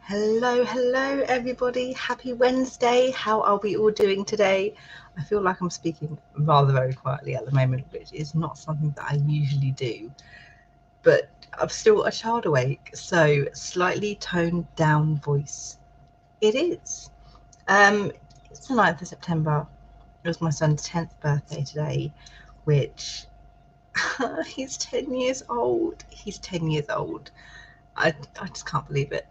Hello everybody. Happy Wednesday. How are we all doing today? I feel like I'm speaking rather very quietly at the moment, which is not something that I usually do, but I'm still a child awake, so slightly toned down voice it is. It's the 9th of September. It was my son's 10th birthday today, which he's 10 years old. He's 10 years old. I just can't believe it.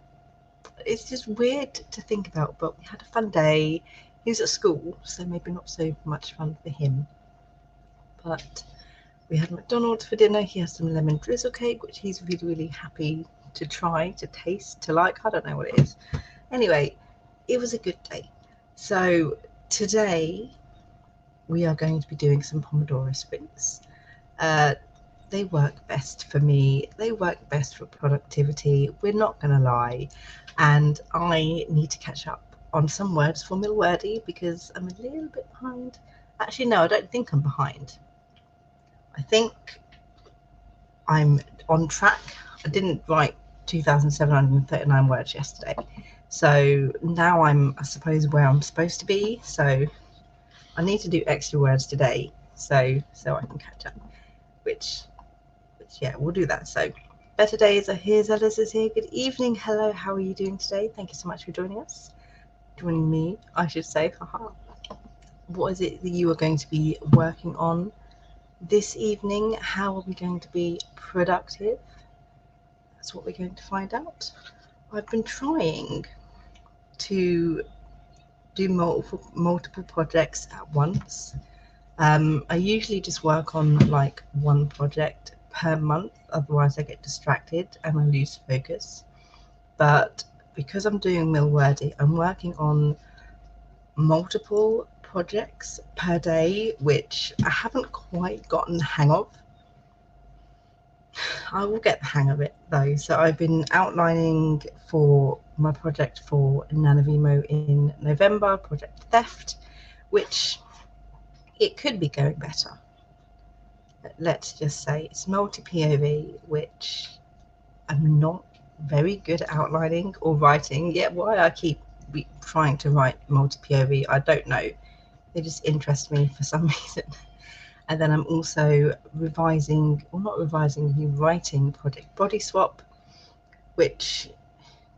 It's just weird to think about, but we had a fun day. He was at school, so maybe not so much fun for him. But we had McDonald's for dinner. He has some lemon drizzle cake, which he's really happy to try, to taste, to like. I don't know what it is. Anyway, it was a good day. So today we are going to be doing some Pomodoro sprints. They work best for me. They work best for productivity. We're not going to lie. And I need to catch up on some words for MilWordy because I'm a little bit behind. Actually, no, I don't think I'm behind. I think I'm on track. I didn't write 2,739 words yesterday. So now I'm, I suppose, where I'm supposed to be. So I need to do extra words today so I can catch up, which yeah, we'll do that. So better days are here. Zealous is here. Good evening. Hello, how are you doing today? Thank you so much for joining us. Joining me, I should say. Haha. What is it that you are going to be working on this evening? How are we going to be productive? That's what we're going to find out. I've been trying to do multiple projects at once. I usually just work on like one project per month, otherwise I get distracted and I lose focus. But because I'm doing MilWordy, I'm working on multiple projects per day, which I haven't quite gotten the hang of. I will get the hang of it though. So I've been outlining for my project for NaNoWriMo in November, Project Theft, which it could be going better. Let's just say it's multi-POV, which I'm not very good at outlining or writing. Yet why I keep trying to write multi-POV, I don't know. They just interest me for some reason. And then I'm also rewriting Project Body Swap, which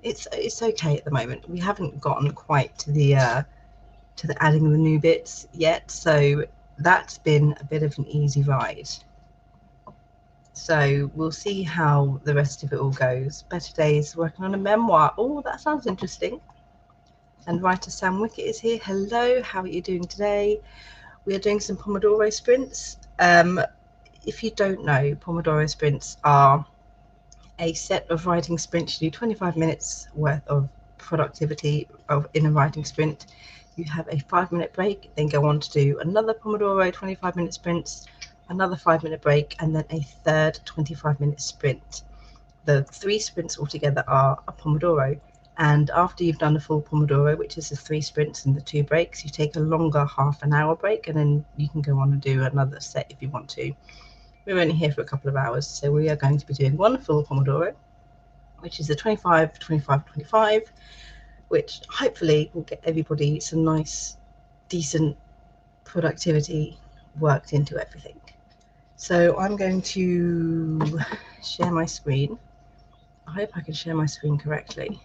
it's okay at the moment. We haven't gotten quite to the adding the new bits yet, so that's been a bit of an easy ride. So we'll see how the rest of it all goes. Better Days working on a memoir. Oh, that sounds interesting. And writer Sam Wickett is here. Hello, how are you doing today? We are doing some Pomodoro sprints. If you don't know, Pomodoro sprints are a set of writing sprints. You do 25 minutes worth of productivity in a writing sprint. You have a 5-minute break, then go on to do another Pomodoro 25-minute sprints, another 5-minute break, and then a third 25-minute sprint. The 3 sprints altogether are a Pomodoro. And after you've done a full Pomodoro, which is the 3 sprints and the 2 breaks, you take a longer half-an-hour break, and then you can go on and do another set if you want to. We're only here for a couple of hours, so we are going to be doing one full Pomodoro, which is the 25, 25, 25, which hopefully will get everybody some nice, decent productivity worked into everything. So I'm going to share my screen. I hope I can share my screen correctly.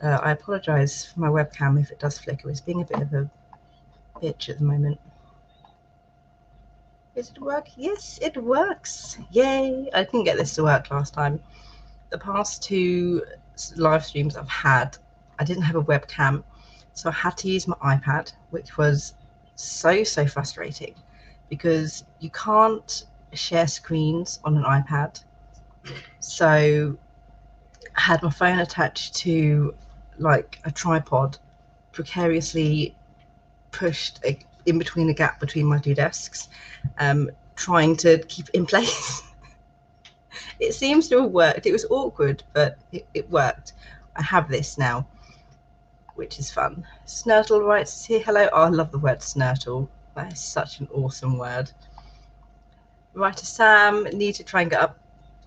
I apologise for my webcam if it does flicker. It's being a bit of a bitch at the moment. Does it work? Yes, it works. Yay! I didn't get this to work last time. The past 2 live streams I've had, I didn't have a webcam, so I had to use my iPad, which was so frustrating because you can't share screens on an iPad. So I had my phone attached to like a tripod, precariously pushed in between a gap between my 2 desks, trying to keep it in place. It seems to have worked. It was awkward, but it worked. I have this now, which is fun. Snurtle writes here, hello. Oh, I love the word snurtle. That is such an awesome word. Writer Sam, need to try and get up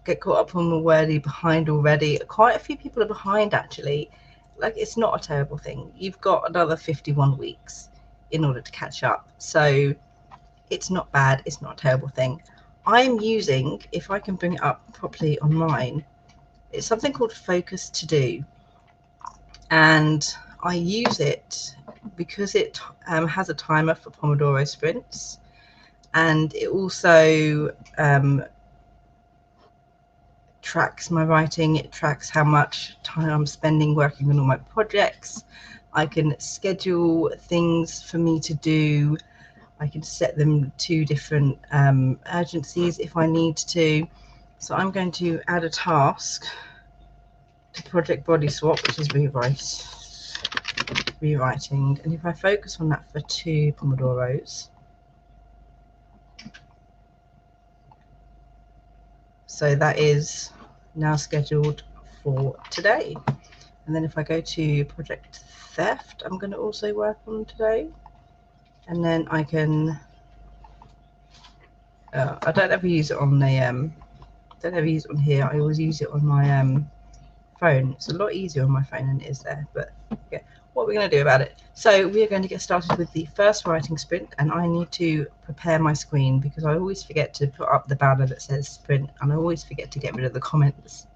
get caught up on MilWordy behind already. Quite a few people are behind actually. Like, it's not a terrible thing. You've got another 51 weeks in order to catch up. So it's not bad. It's not a terrible thing. I'm using, if I can bring it up properly on mine, it's something called Focus To Do. And I use it because it has a timer for Pomodoro sprints. And it also tracks my writing. It tracks how much time I'm spending working on all my projects. I can schedule things for me to do. I can set them to different urgencies if I need to. So I'm going to add a task to project body swap, which is rewriting. And if I focus on that for 2 Pomodoros, so that is now scheduled for today. And then if I go to project theft, I'm going to also work on today. And then I can, I don't ever use it on the, don't ever use it on here. I always use it on my phone. It's a lot easier on my phone than it is there, but yeah, what are we going to do about it? So we are going to get started with the first writing sprint, and I need to prepare my screen because I always forget to put up the banner that says sprint, and I always forget to get rid of the comments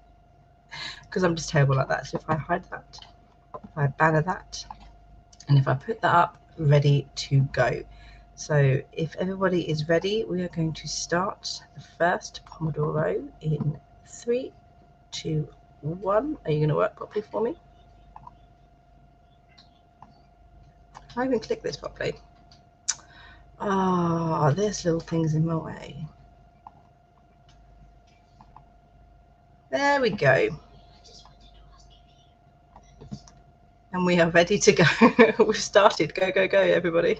because I'm just terrible like that. So if I hide that, if I banner that, and if I put that up, ready to go. So if everybody is ready, we are going to start the first Pomodoro in 3, 2, 1. Are you going to work properly for me? Can I even click this properly? Ah, there's little things in my way. There we go. And we are ready to go. We've started. Go, go, go, everybody.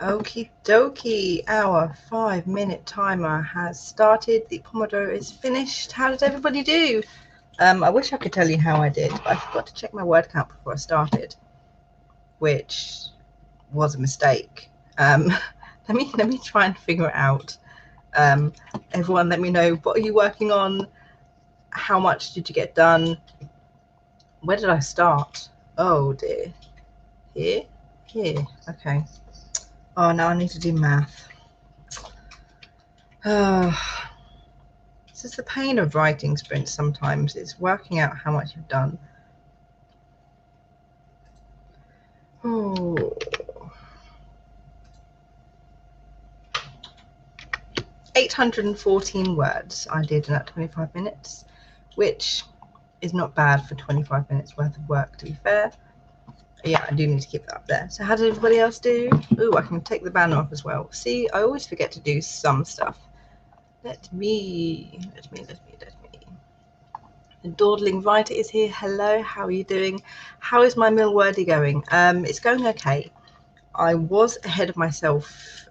Okie dokie, our 5-minute timer has started. The Pomodoro is finished. How did everybody do? I wish I could tell you how I did, but I forgot to check my word count before I started, which was a mistake. Let me try and figure it out. Everyone, let me know, what are you working on? How much did you get done? Where did I start? Oh dear. Here? Okay. Oh, now I need to do math. This is the pain of writing sprints sometimes. It's working out how much you've done. Oh. 814 words I did in that 25 minutes, which is not bad for 25 minutes worth of work, to be fair. Yeah, I do need to keep that up there. So how did everybody else do? Oh, I can take the banner off as well. See, I always forget to do some stuff. Let me. The dawdling writer is here. Hello, how are you doing? How is my MilWordy going? It's going okay. I was ahead of myself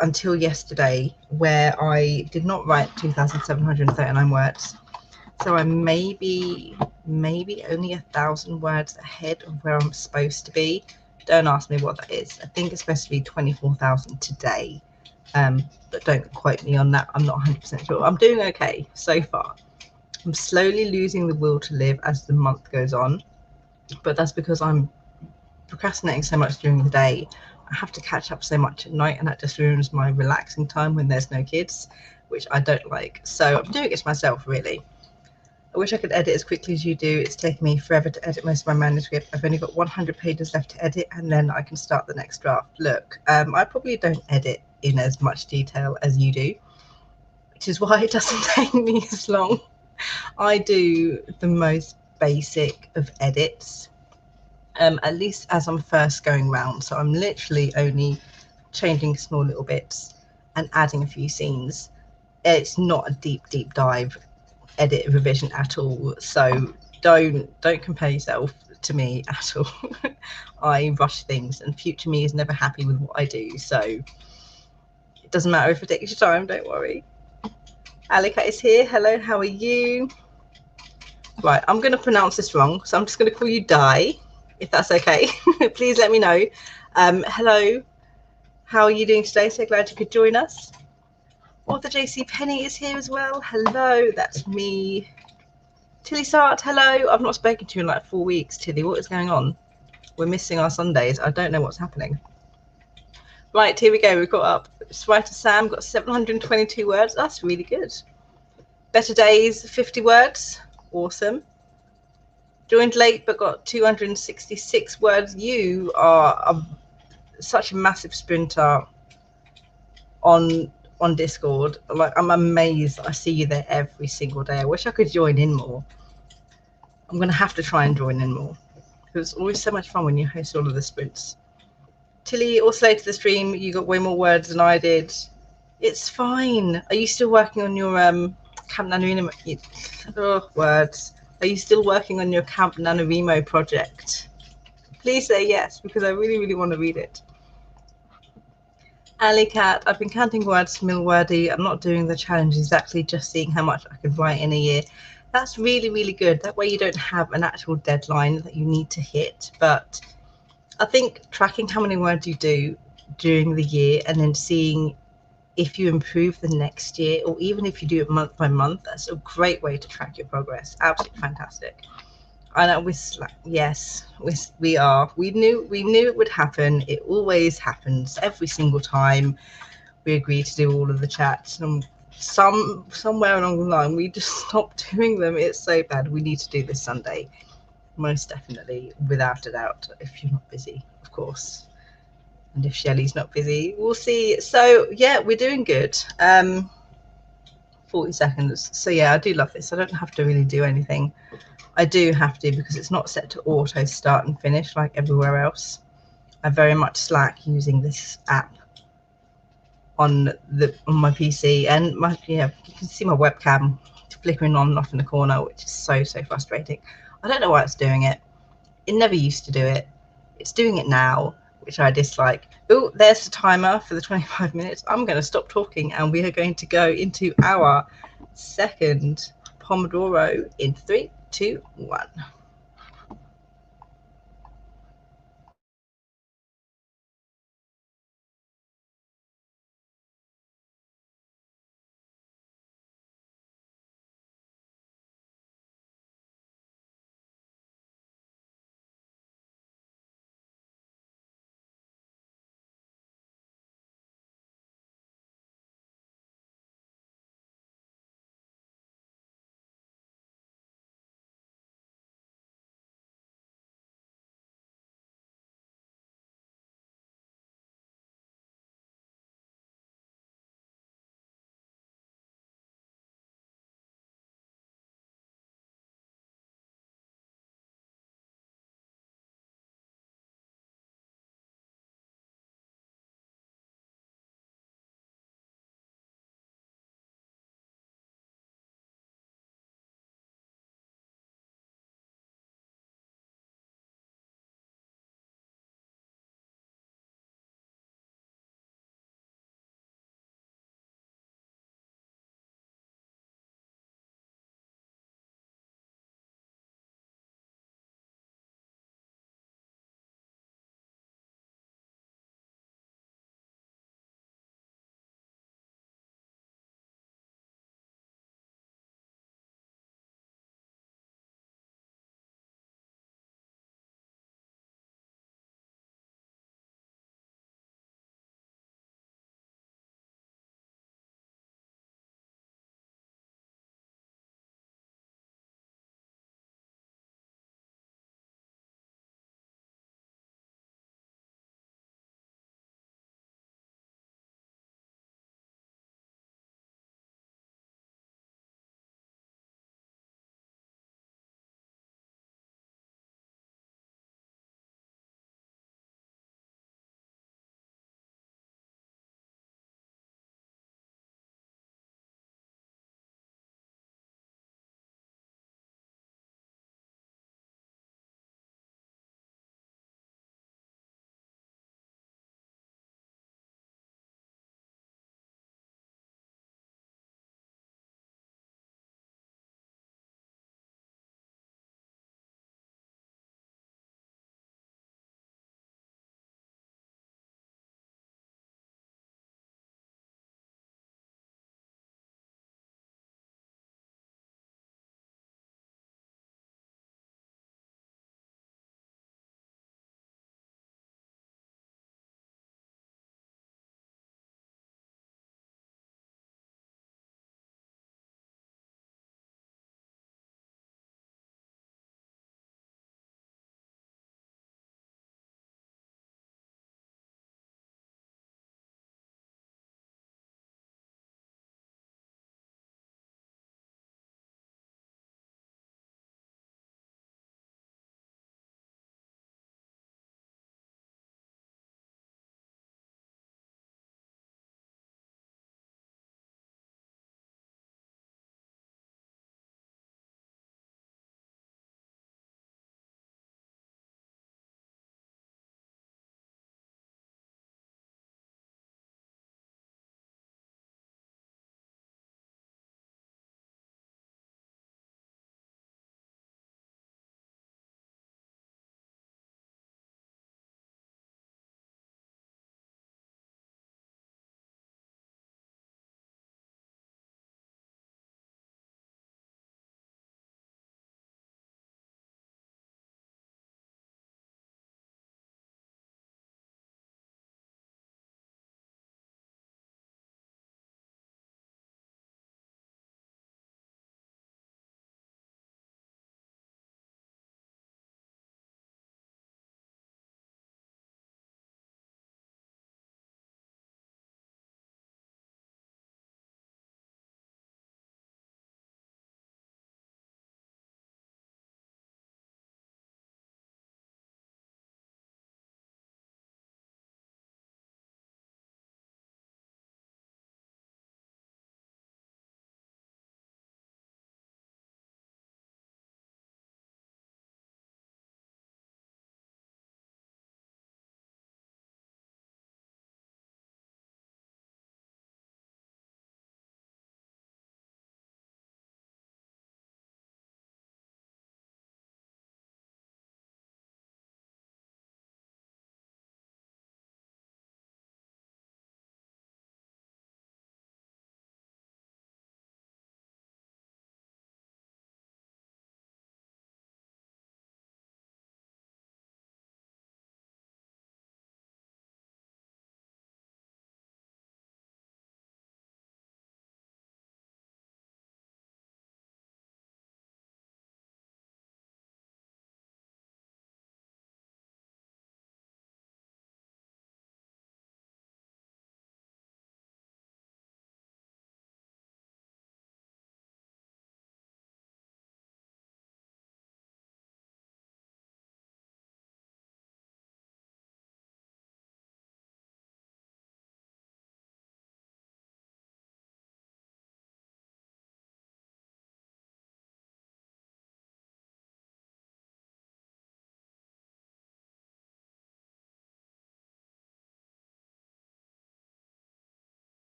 until yesterday, where I did not write 2,739 words. So I'm maybe only 1,000 words ahead of where I'm supposed to be. Don't ask me what that is. I think it's supposed to be 24,000 today, but don't quote me on that. I'm not 100% sure. I'm doing okay so far. I'm slowly losing the will to live as the month goes on, but that's because I'm procrastinating so much during the day. I have to catch up so much at night, and that just ruins my relaxing time when there's no kids, which I don't like. So I'm doing it to myself, really. I wish I could edit as quickly as you do. It's taken me forever to edit most of my manuscript. I've only got 100 pages left to edit, and then I can start the next draft. Look, I probably don't edit in as much detail as you do, which is why it doesn't take me as long. I do the most basic of edits, at least as I'm first going round. So I'm literally only changing small little bits and adding a few scenes. It's not a deep dive edit revision at all. So don't compare yourself to me at all. I rush things, and future me is never happy with what I do. So it doesn't matter if it takes your time, don't worry. Alika is here. Hello, how are you? Right, I'm going to pronounce this wrong, so I'm just going to call you Di, if that's okay. Please let me know. Hello, how are you doing today? So glad you could join us. Author JC Penny is here as well. Hello, that's me. Tilly Sart, hello. I've not spoken to you in like 4 weeks, Tilly. What is going on? We're missing our Sundays. I don't know what's happening. Right, here we go. We've got up. Writer Sam got 722 words. That's really good. Better Days, 50 words. Awesome. Joined late but got 266 words. You are such a massive sprinter on Discord. Like, I'm amazed I see you there every single day. I wish I could join in more. I'm going to have to try and join in more, because it's always so much fun when you host all of the sprints. Tilly, also late to the stream, you got way more words than I did. It's fine. Are you still working on your Camp NaNoWriMo words? Are you still working on your Camp NaNoWriMo project? Please say yes, because I really want to read it. Ali Cat, I've been counting words to MilWordy. I'm not doing the challenge exactly, just seeing how much I could write in a year. That's really good. That way you don't have an actual deadline that you need to hit. But I think tracking how many words you do during the year, and then seeing if you improve the next year, or even if you do it month by month, that's a great way to track your progress. Absolutely fantastic. I know we are. We knew it would happen. It always happens every single time we agree to do all of the chats. And somewhere along the line, we just stopped doing them. It's so bad. We need to do this Sunday, most definitely, without a doubt. If you're not busy, of course. And if Shelley's not busy, we'll see. So yeah, we're doing good. 40 seconds. So yeah, I do love this. I don't have to really do anything. I do have to, because it's not set to auto start and finish like everywhere else. I very much slack using this app on my PC, and you can see my webcam flickering on and off in the corner, which is so frustrating. I don't know why it's doing it. It never used to do it. It's doing it now, which I dislike. Oh, there's the timer for the 25 minutes. I'm going to stop talking and we are going to go into our second Pomodoro in 3, 2, 1.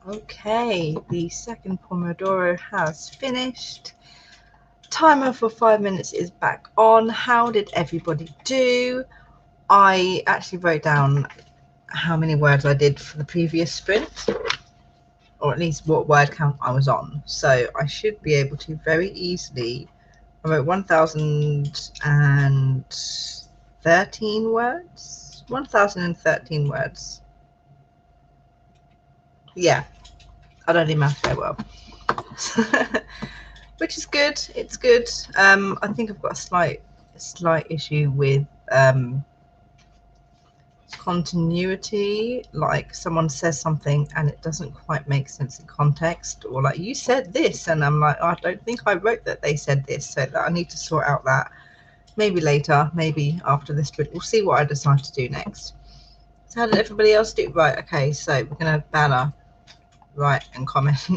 Okay, the second Pomodoro has finished. Timer for 5 minutes is back on. How did everybody do? I actually wrote down how many words I did for the previous sprint, or at least what word count I was on. So I should be able to very easily. I wrote 1,013 words. 1,013 words. Yeah, I don't do math very well. Which is good. It's good. I think I've got a slight issue with continuity. Like someone says something and it doesn't quite make sense in context, or like you said this, and I'm like, oh, I don't think I wrote that they said this, so that I need to sort out that. Maybe later, maybe after this, but we'll see what I decide to do next. So how did everybody else do? Right. Okay. So we're gonna banner, write, and comment.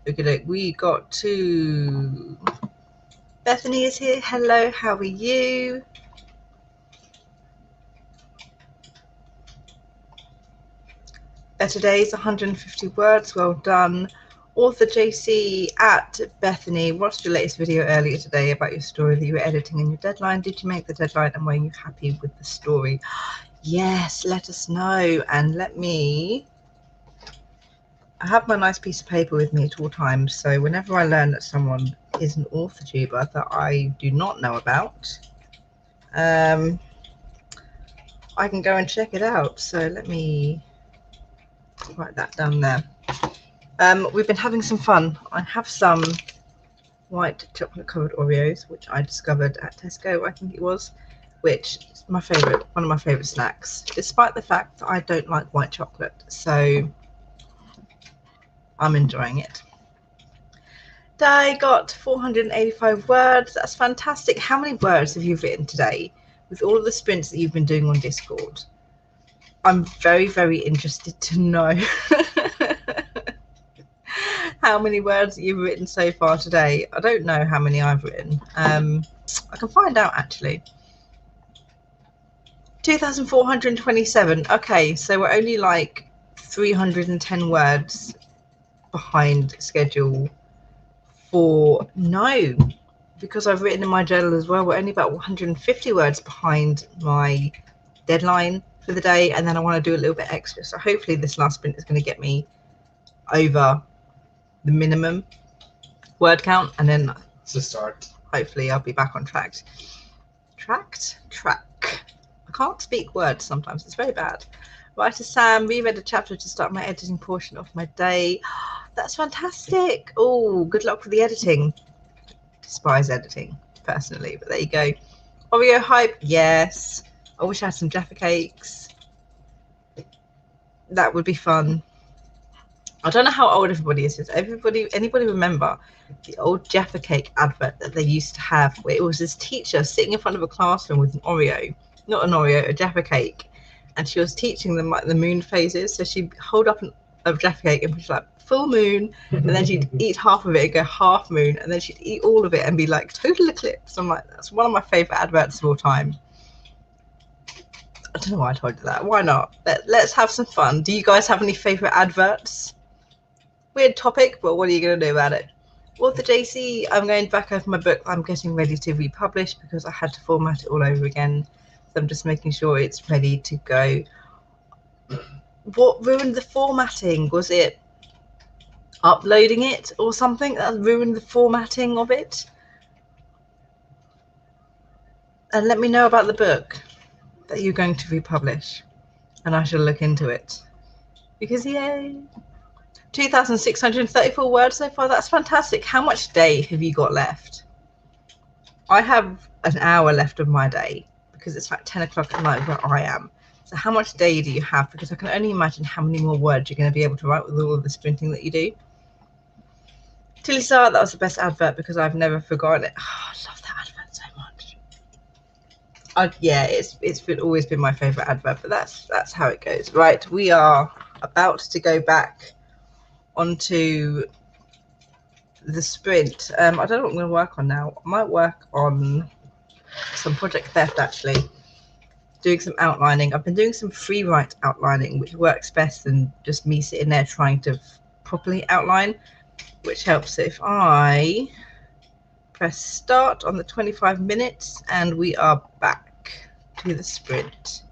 Okay, we got to. Bethany is here. Hello, how are you? Better Days, 150 words. Well done. Author JC at Bethany, watched your latest video earlier today about your story that you were editing in your deadline. Did you make the deadline and were you happy with the story? Yes, let us know. And I have my nice piece of paper with me at all times, so whenever I learn that someone is an author tuber that I do not know about, I can go and check it out. So let me write that down there. We've been having some fun. I have some white chocolate covered Oreos, which I discovered at Tesco, I think it was, which is my favorite, one of my favorite snacks, despite the fact that I don't like white chocolate. So I'm enjoying it. I got 485 words. That's fantastic. How many words have you written today with all of the sprints that you've been doing on Discord? I'm very, very interested to know how many words you've written so far today. I don't know how many I've written. I can find out actually. 2,427. Okay, so we're only like 310 words behind schedule for no, because I've written in my journal as well, we're only about 150 words behind my deadline for the day, and then I want to do a little bit extra. So hopefully this last sprint is going to get me over the minimum word count, and then to start, hopefully I'll be back on track. I can't speak words sometimes, it's very bad. Writer Sam, reread a chapter to start my editing portion of my day. That's fantastic. Oh, good luck with the editing. Despise editing personally, but there you go. Oreo hype, yes. I wish I had some Jaffa cakes. That would be fun. I don't know how old everybody is. Does anybody remember the old Jaffa cake advert that they used to have, where it was this teacher sitting in front of a classroom with an Oreo, not an Oreo, a Jaffa cake, and she was teaching them like the moon phases. So she'd hold up a Jaffa cake and she's like full moon, and then she'd eat half of it and go half moon, and then she'd eat all of it and be like total eclipse. I'm like, that's one of my favorite adverts of all time. I don't know why I told you that. Why not? Let's have some fun. Do you guys have any favorite adverts? Weird topic, but what are you going to do about it? Author JC, I'm going back over my book. I'm getting ready to republish because I had to format it all over again. So I'm just making sure it's ready to go. What ruined the formatting? Was it uploading it or something that ruined the formatting of it? And let me know about the book that you're going to republish, and I shall look into it. Because yay! 2,634 words so far. That's fantastic. How much day have you got left? I have an hour left of my day because it's like 10 o'clock at night where I am. So how much day do you have? Because I can only imagine how many more words you're going to be able to write with all of the sprinting that you do. Tilly Star, that was the best advert because I've never forgotten it. Oh, I love that advert so much. Yeah, it's always been my favorite advert, but that's how it goes. Right, we are about to go back onto the sprint. I don't know what I'm going to work on now. I might work on some Project Theft actually. doing some outlining. I've been doing some free write outlining, which works best than just me sitting there trying to properly outline, which helps if I press start on the 25 minutes and we are back to the sprint.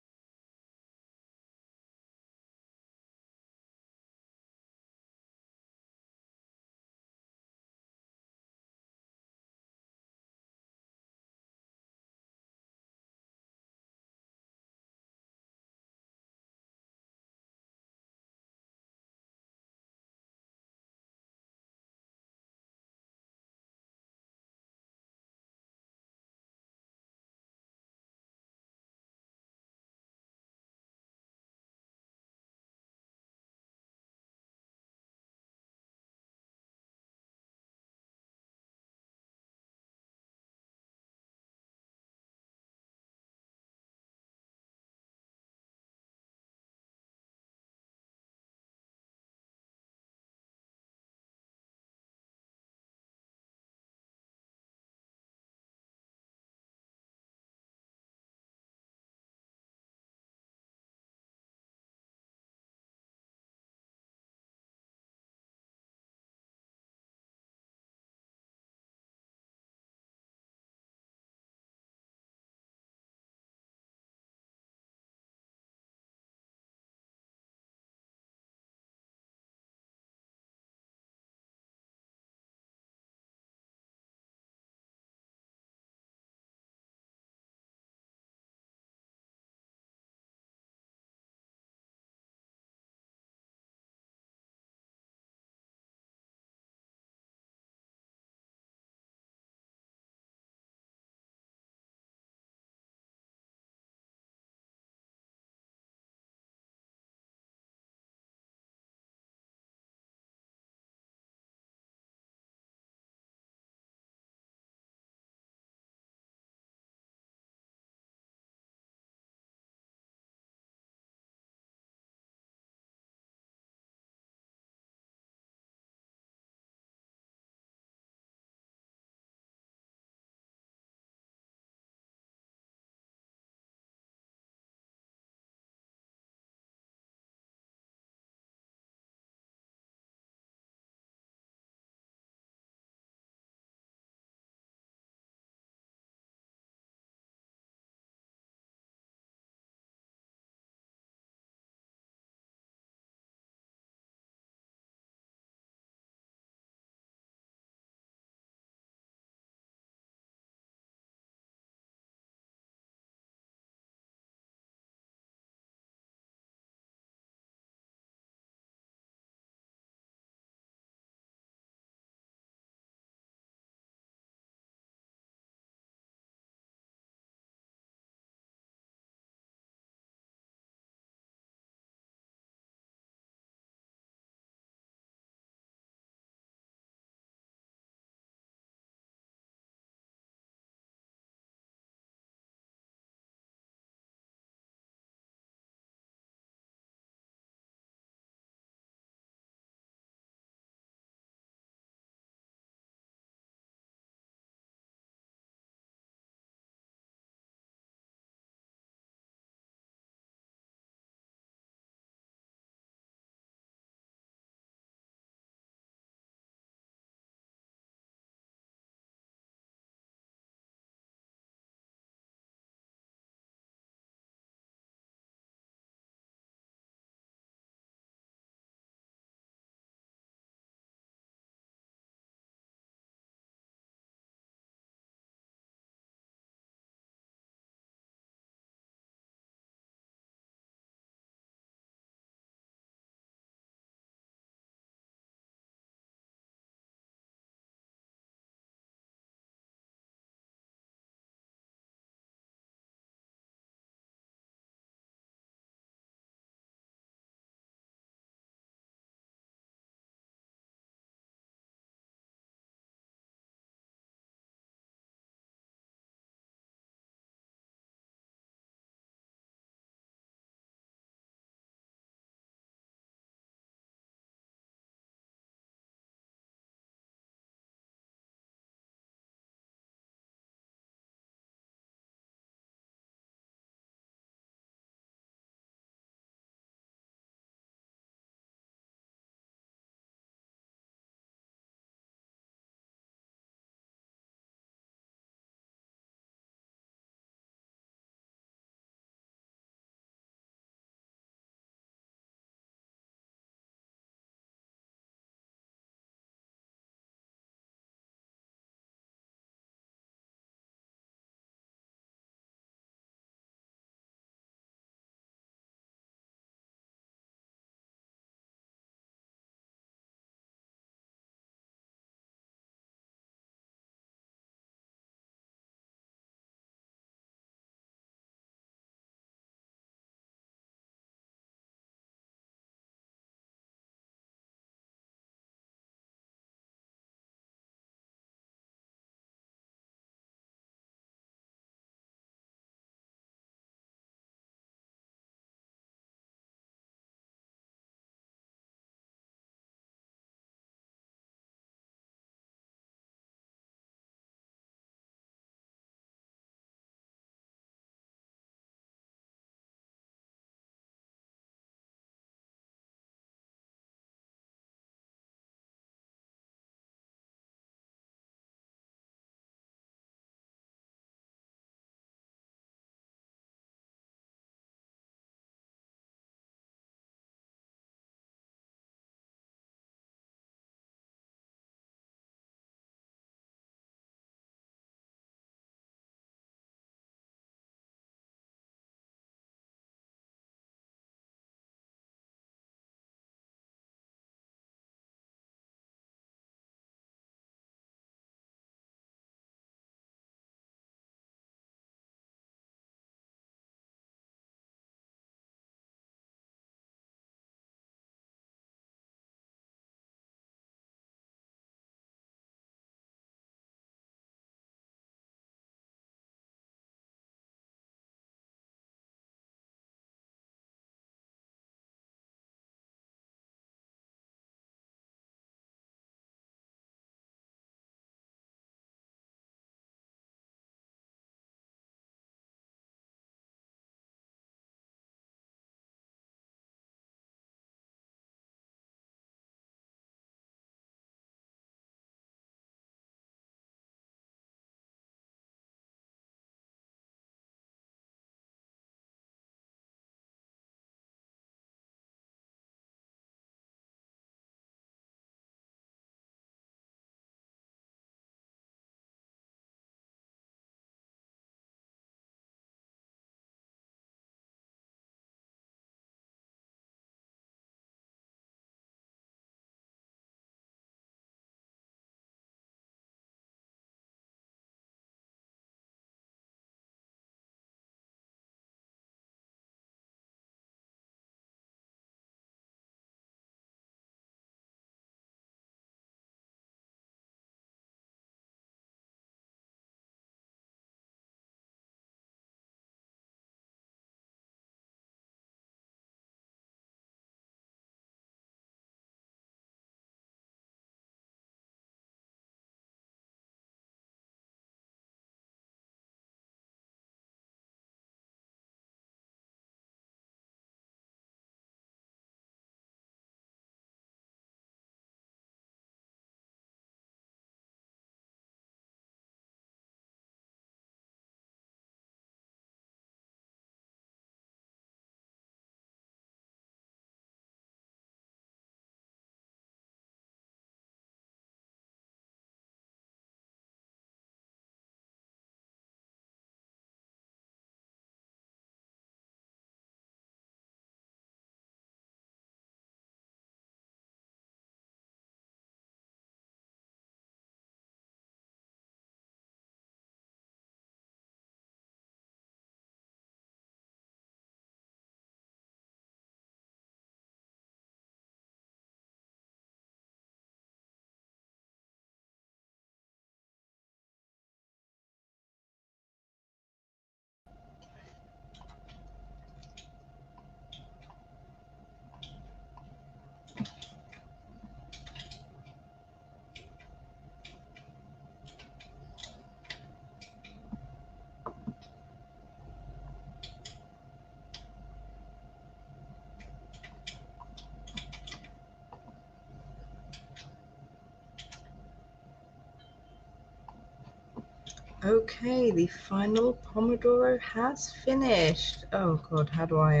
Okay, the final Pomodoro has finished. Oh god, how do I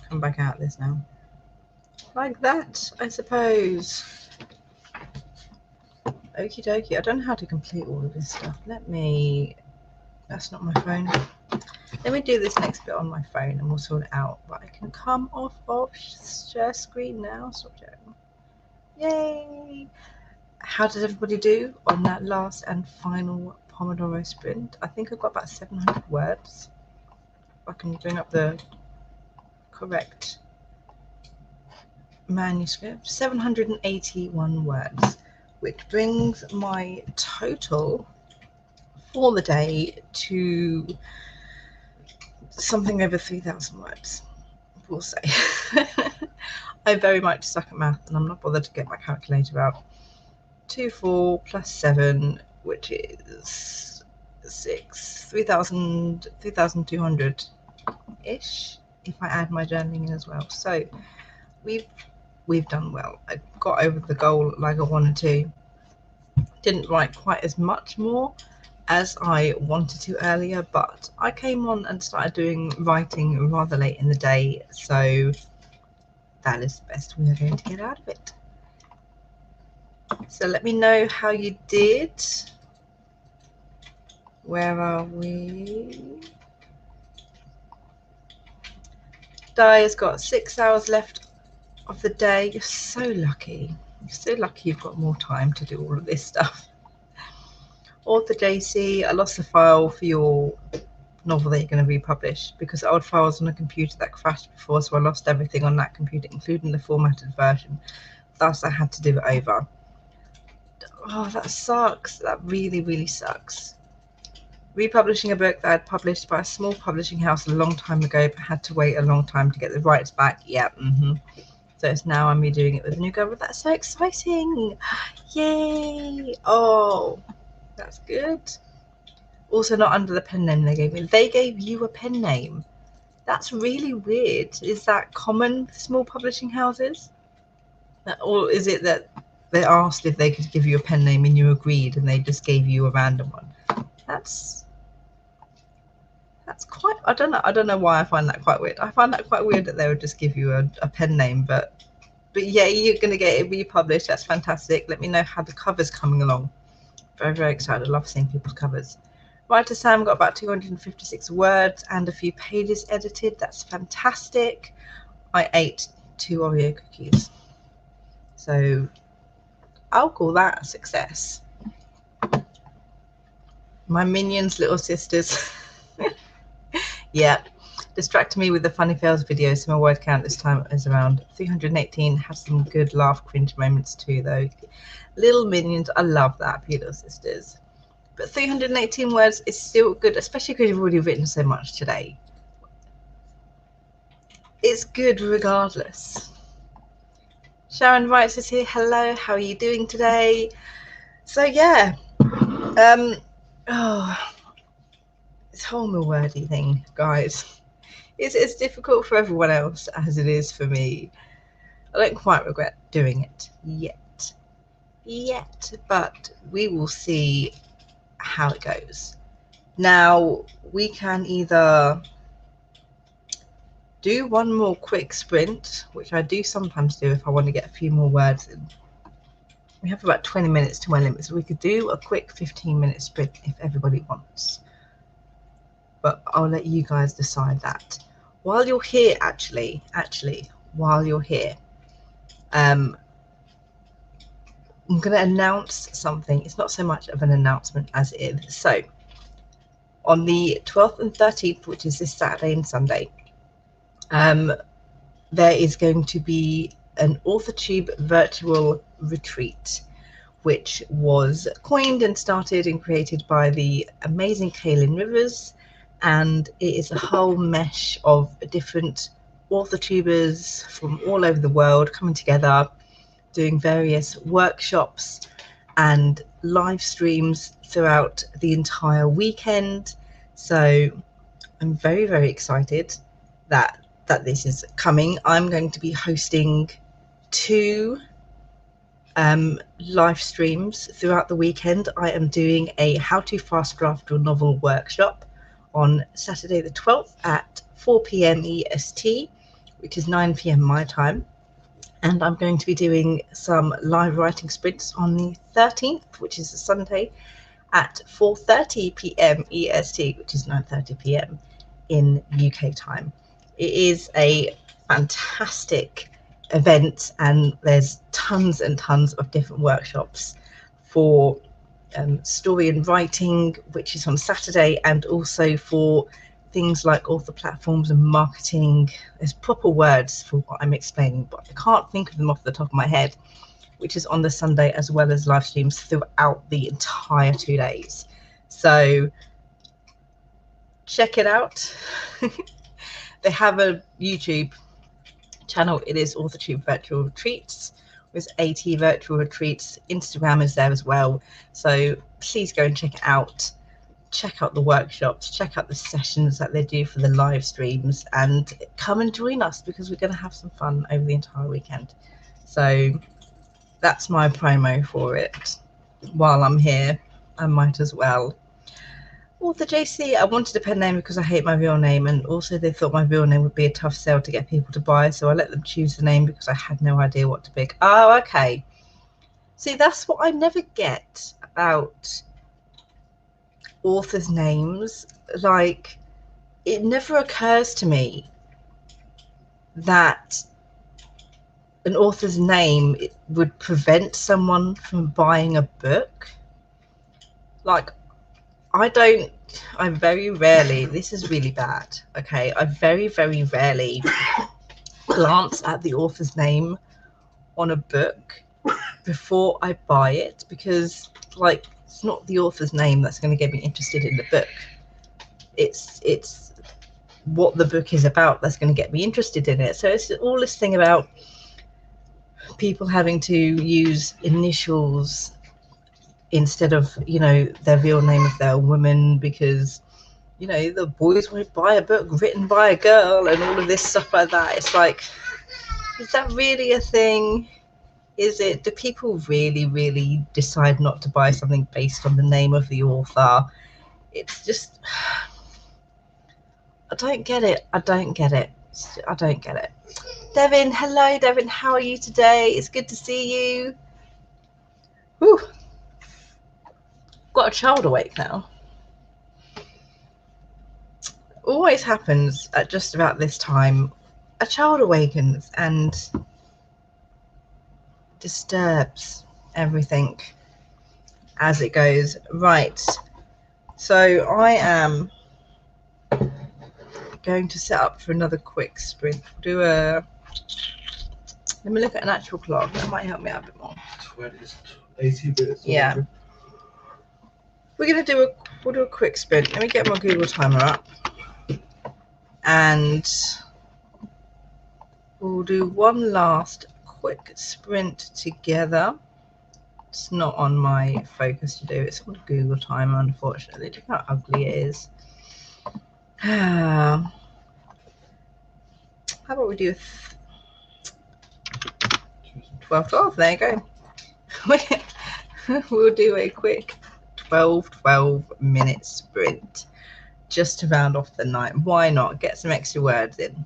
come back out of this now? Like that, I suppose. Okie dokie, I don't know how to complete all of this stuff. That's not my phone. Let me do this next bit on my phone and we'll sort it out. But I can come off of share screen now. Stop sharing. Yay! How did everybody do on that last and final Pomodoro sprint? I think I've got about 700 words. If I can bring up the correct manuscript. 781 words, which brings my total for the day to something over 3,000 words, we'll say. I very much suck at math and I'm not bothered to get my calculator out. 24 plus 7, which is 3,200 ish if I add my journaling in as well. So we've done well. I got over the goal like I wanted to. Didn't write quite as much more as I wanted to earlier, but I came on and started doing writing rather late in the day, so that is the best we are going to get out of it. So let me know how you did. Where are we? Di has got 6 hours left of the day. You're so lucky. You're so lucky you've got more time to do all of this stuff. Author JC, I lost the file for your novel that you're going to republish because the old file was on a computer that crashed before, so I lost everything on that computer, including the formatted version. Thus, I had to do it over. Oh, that sucks. That really, really sucks. Republishing a book that I'd published by a small publishing house a long time ago, but had to wait a long time to get the rights back. Yeah, So it's now I'm redoing it with a new cover. That's so exciting. Yay. Oh, that's good. Also not under the pen name they gave me. They gave you a pen name. That's really weird. Is that common for small publishing houses? Or is it that they asked if they could give you a pen name and you agreed and they just gave you a random one? That's quite, I don't know why I find that quite weird. I find that quite weird that they would just give you a pen name, but yeah, you're going to get it republished. That's fantastic. Let me know how the cover's coming along. Very, very excited. I love seeing people's covers. Writer Sam got about 256 words and a few pages edited. That's fantastic. I ate 2 Oreo cookies. So I'll call that a success. My minions, little sisters. Yeah. Distracted me with the funny fails video, so my word count this time is around 318. Has some good laugh cringe moments too, though. Little minions, I love that, little sisters. But 318 words is still good, especially because you've already written so much today. It's good regardless. Sharon writes us here. Hello, how are you doing today? So yeah, this whole MilWordy thing, guys, it's difficult for everyone else as it is for me. I don't quite regret doing it yet, but we will see how it goes. Now we can either do one more quick sprint, which I do sometimes do if I want to get a few more words in. We have about 20 minutes to my limit, so we could do a quick 15-minute sprint if everybody wants. But I'll let you guys decide that. While you're here, actually, while you're here, I'm going to announce something. It's not so much of an announcement as it is. So on the 12th and 13th, which is this Saturday and Sunday, there is going to be an AuthorTube virtual retreat, which was coined and started and created by the amazing Kaylin Rivers, and it is a whole mesh of different AuthorTubers from all over the world coming together, doing various workshops and live streams throughout the entire weekend. So I'm very, very excited that this is coming. I'm going to be hosting 2 live streams throughout the weekend. I am doing a how to fast draft your novel workshop on Saturday the 12th at 4 p.m. EST, which is 9 p.m. my time. And I'm going to be doing some live writing sprints on the 13th, which is a Sunday, at 4:30 p.m. EST, which is 9:30 p.m. in UK time. It is a fantastic event, and there's tons and tons of different workshops for story and writing, which is on Saturday, and also for things like author platforms and marketing. There's proper words for what I'm explaining, but I can't think of them off the top of my head, which is on the Sunday, as well as live streams throughout the entire 2 days. So check it out. They have a YouTube channel. It is AuthorTube Virtual Retreats with AT Virtual Retreats. Instagram is there as well. So please go and check it out. Check out the workshops, check out the sessions that they do for the live streams, and come and join us, because we're going to have some fun over the entire weekend. So that's my promo for it. While I'm here, I might as well. Author JC, I wanted a pen name because I hate my real name, and also they thought my real name would be a tough sell to get people to buy, so I let them choose the name because I had no idea what to pick. Oh, okay. See, that's what I never get about authors' names. Like, it never occurs to me that an author's name would prevent someone from buying a book. Like, I very rarely, this is really bad, okay, I very, very rarely glance at the author's name on a book before I buy it, because, like, it's not the author's name that's going to get me interested in the book. It's what the book is about that's going to get me interested in it. So it's all this thing about people having to use initials instead of, you know, their real name if they're a woman, because, you know, the boys won't buy a book written by a girl and all of this stuff like that. It's like, is that really a thing? Is it? Do people really, really decide not to buy something based on the name of the author? It's just, I don't get it. I don't get it. I don't get it. Devin, hello, Devin. How are you today? It's good to see you. Whew. Got a child awake now. Always happens at just about this time. A child awakens and disturbs everything as it goes. Right. So I am going to set up for another quick sprint. Let me look at an actual clock. That might help me out a bit more. 80 bits. Yeah. We'll do a quick sprint. Let me get my Google timer up, and we'll do one last quick sprint together. It's not on my focus to do. It's on Google timer, unfortunately. Look how ugly it is. How about we do 12-12? There you go. We'll do a quick 12-minute sprint just to round off the night. Why not? Get some extra words in.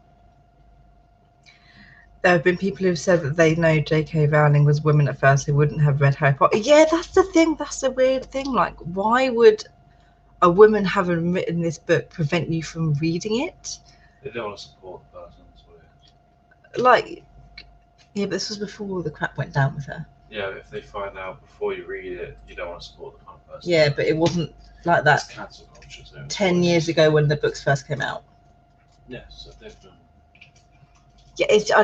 There have been people who've said that they know J.K. Rowling was women at first who wouldn't have read Harry Potter. Yeah, that's the thing. That's the weird thing. Like, why would a woman having written this book prevent you from reading it? They don't want to support the person. That's what it is. Like, yeah, but this was before all the crap went down with her. Yeah, if they find out before you read it, you don't want to support the kind of person. Yeah, but it wasn't like that. It's cancel culture. So 10 years ago when the books first came out. Yeah, so they've done. Yeah, I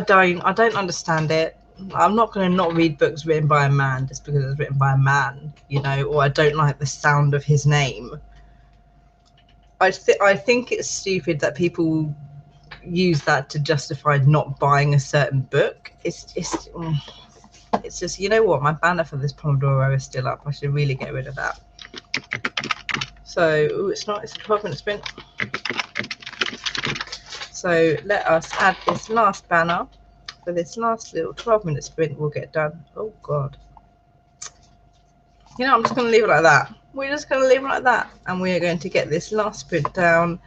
don't understand it. I'm not going to not read books written by a man just because it's written by a man, you know, or I don't like the sound of his name. I think it's stupid that people use that to justify not buying a certain book. It's just, you know what, my banner for this Pomodoro is still up. I should really get rid of that. So, it's a 12-minute sprint. So let us add this last banner for this last little 12-minute sprint. We'll get done. Oh God, You know, I'm just going to leave it like that. We're just going to leave it like that. And we are going to get this last sprint down,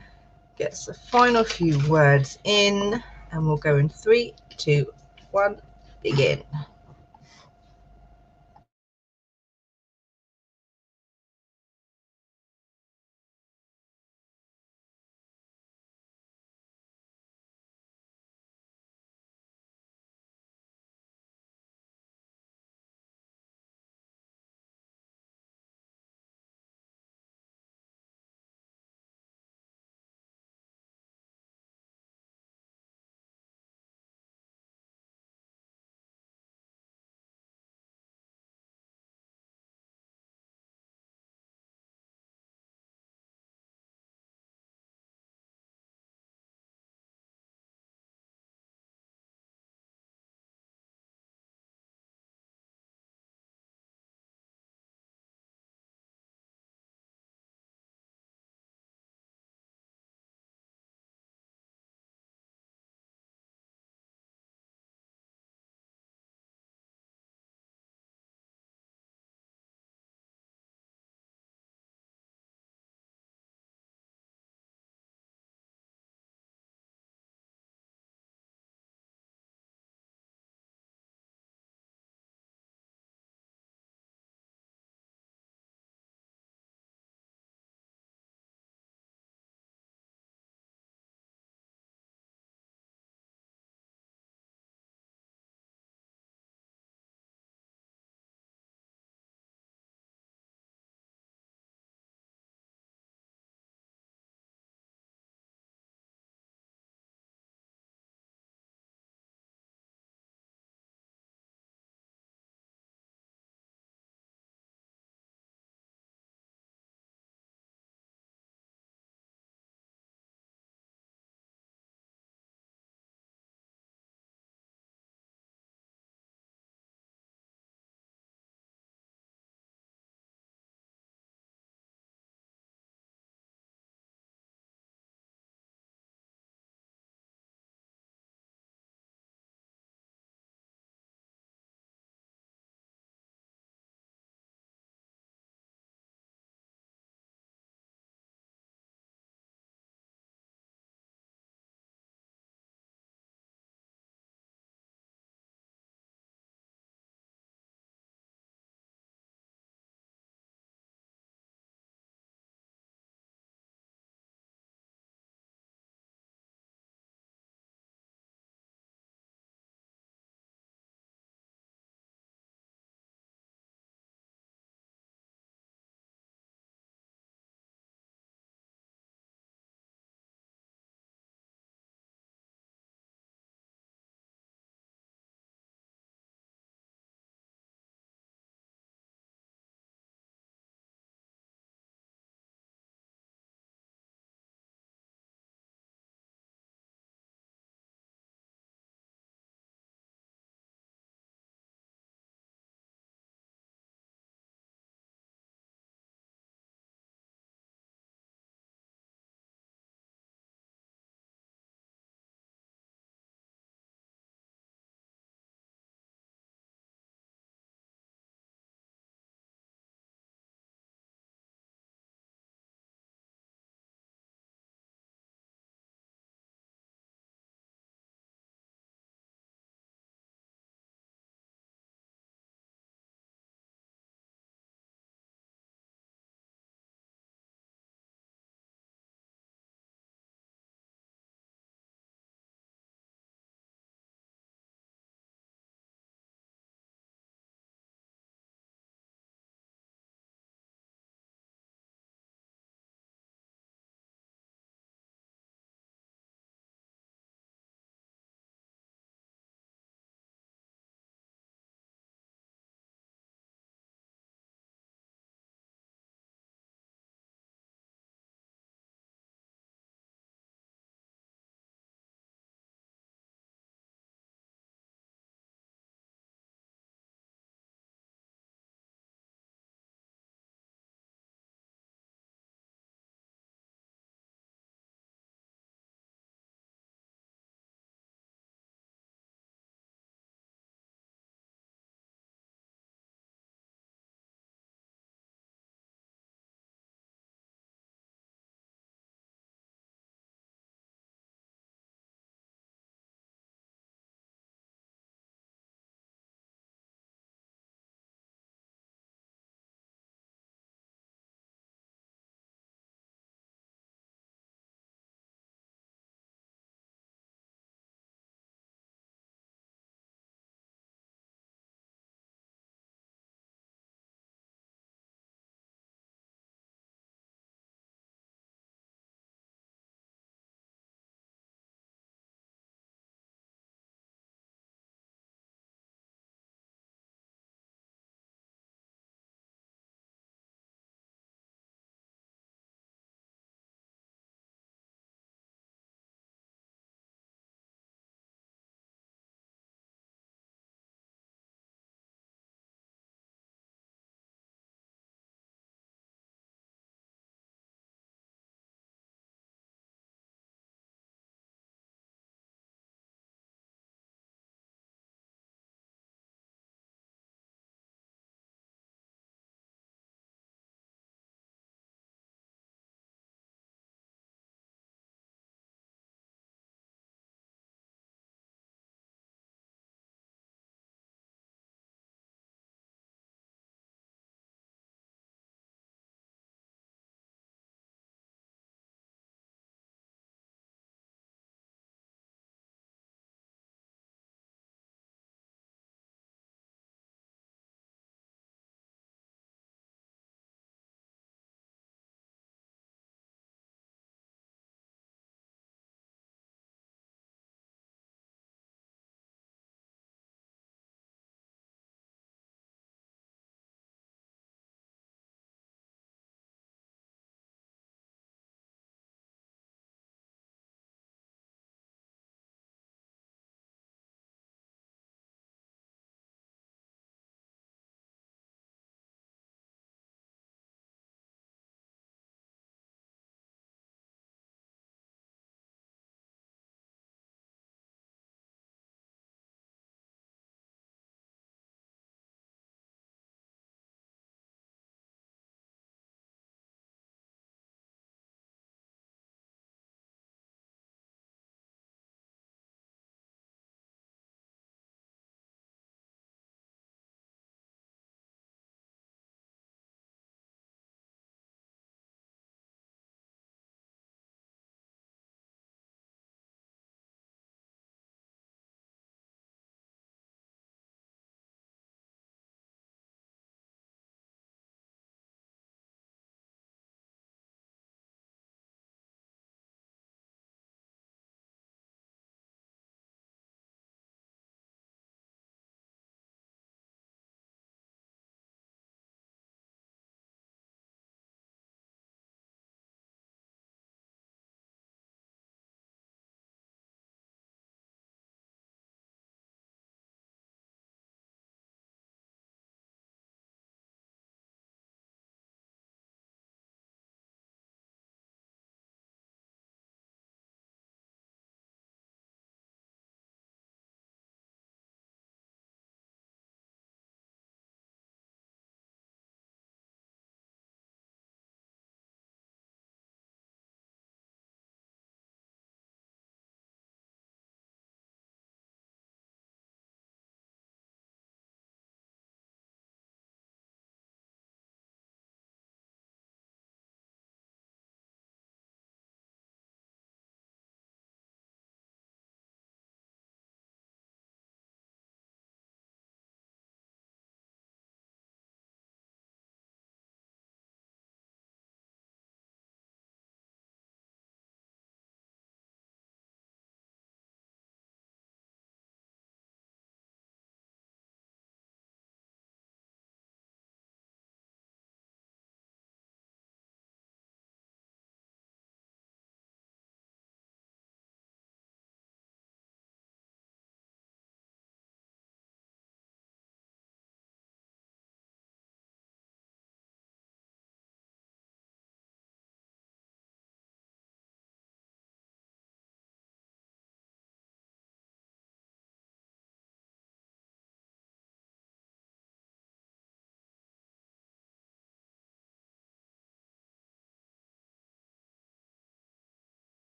get the final few words in, and we'll go in 3, 2, 1, begin.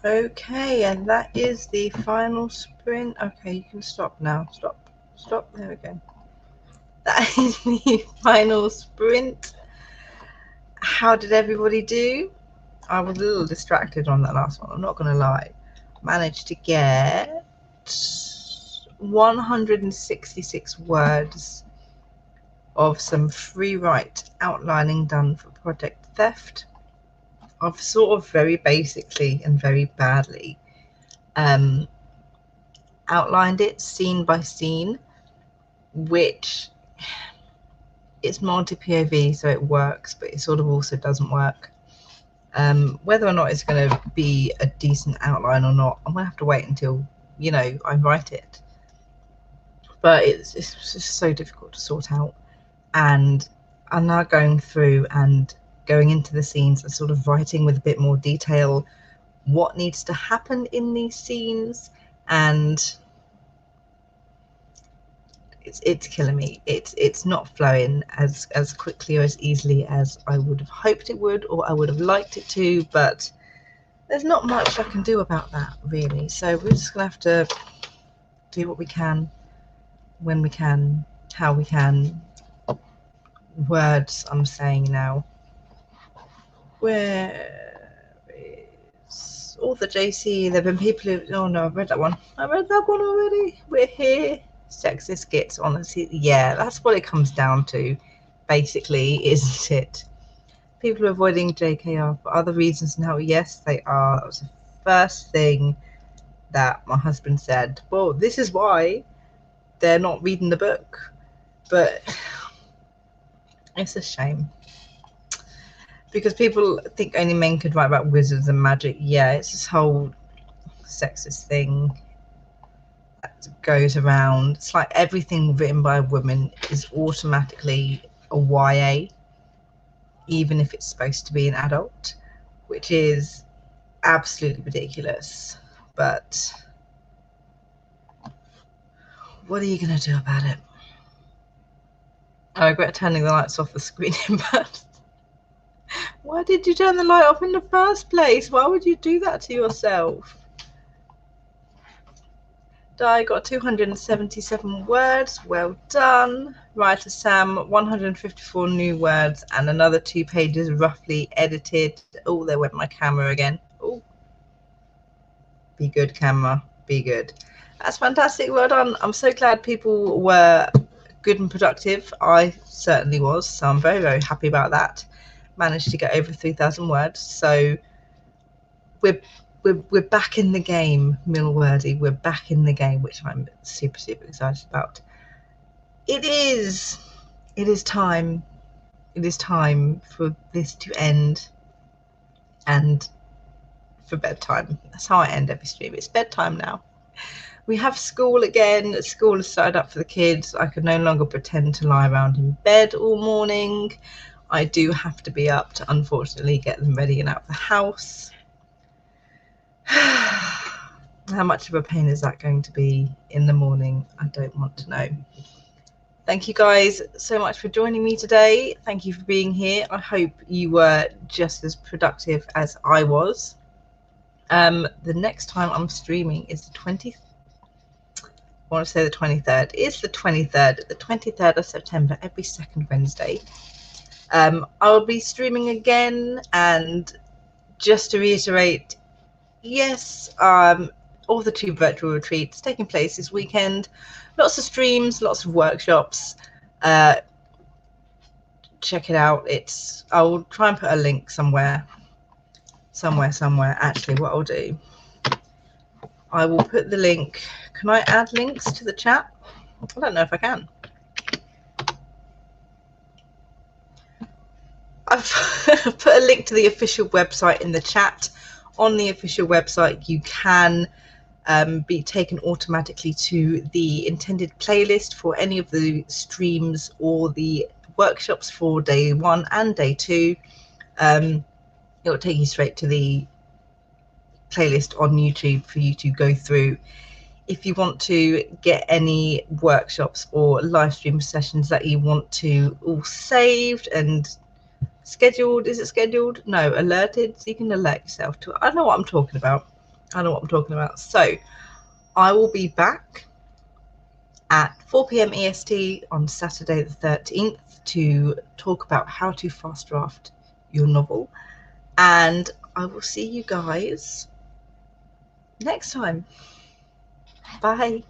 Okay, and that is the final sprint. Okay, you can stop now. Stop. There we go. That is the final sprint. How did everybody do? I was a little distracted on that last one, I'm not going to lie. Managed to get 166 words of some free write outlining done for Project Theft. I've sort of very basically and very badly outlined it scene by scene, which it's multi-POV, so it works, but it sort of also doesn't work. Whether or not it's going to be a decent outline or not, I'm going to have to wait until, you know, I write it. But it's just so difficult to sort out. And I'm now going through and going into the scenes and sort of writing with a bit more detail what needs to happen in these scenes, and it's killing me. It's not flowing as quickly or as easily as I would have hoped it would, or I would have liked it to, but there's not much I can do about that really. So we're just gonna have to do what we can, when we can, how we can. Words I'm saying now. Where is author JC? There have been people who, oh no, I've read that one. I read that one already. We're here. Sexist skits, honestly, yeah, that's what it comes down to, basically, isn't it? People are avoiding JKR for other reasons now. Yes, they are. That was the first thing that my husband said. Well, this is why they're not reading the book. But it's a shame, because people think only men could write about wizards and magic. Yeah, it's this whole sexist thing that goes around. It's like everything written by a woman is automatically a YA, even if it's supposed to be an adult, which is absolutely ridiculous. But what are you going to do about it? I regret turning the lights off the screen, but why did you turn the light off in the first place? Why would you do that to yourself? I got 277 words, well done. Writer Sam, 154 new words and another 2 pages roughly edited. Oh, there went my camera again. Oh, be good, camera, be good. That's fantastic, well done. I'm so glad people were good and productive. I certainly was, so I'm very, very happy about that. Managed to get over 3,000 words, so we're back in the game, MilWordy. We're back in the game, which I'm super, super excited about. It is time. It is time for this to end, and for bedtime. That's how I end every stream. It's bedtime now. We have school again. School has started up for the kids. I can no longer pretend to lie around in bed all morning. I do have to be up to, unfortunately, get them ready and out of the house. How much of a pain is that going to be in the morning? I don't want to know. Thank you guys so much for joining me today. Thank you for being here. I hope you were just as productive as I was. The next time I'm streaming is the 20th. I want to say the 23rd. It's the 23rd of September, every second Wednesday. I'll be streaming again, and just to reiterate, yes, all the 2 virtual retreats taking place this weekend. Lots of streams, lots of workshops. Check it out. I'll try and put a link somewhere. Actually, what I'll do, I will put the link. Can I add links to the chat? I don't know if I can. I've put a link to the official website in the chat. On the official website, you can be taken automatically to the intended playlist for any of the streams or the workshops for day 1 and day 2. It will take you straight to the playlist on YouTube for you to go through. If you want to get any workshops or live stream sessions that you want to all saved and scheduled, is it scheduled? No, alerted, so you can alert yourself to it. I know what I'm talking about. I know what I'm talking about. So I will be back at 4 p.m. EST on Saturday the 13th to talk about how to fast draft your novel. And I will see you guys next time. Bye.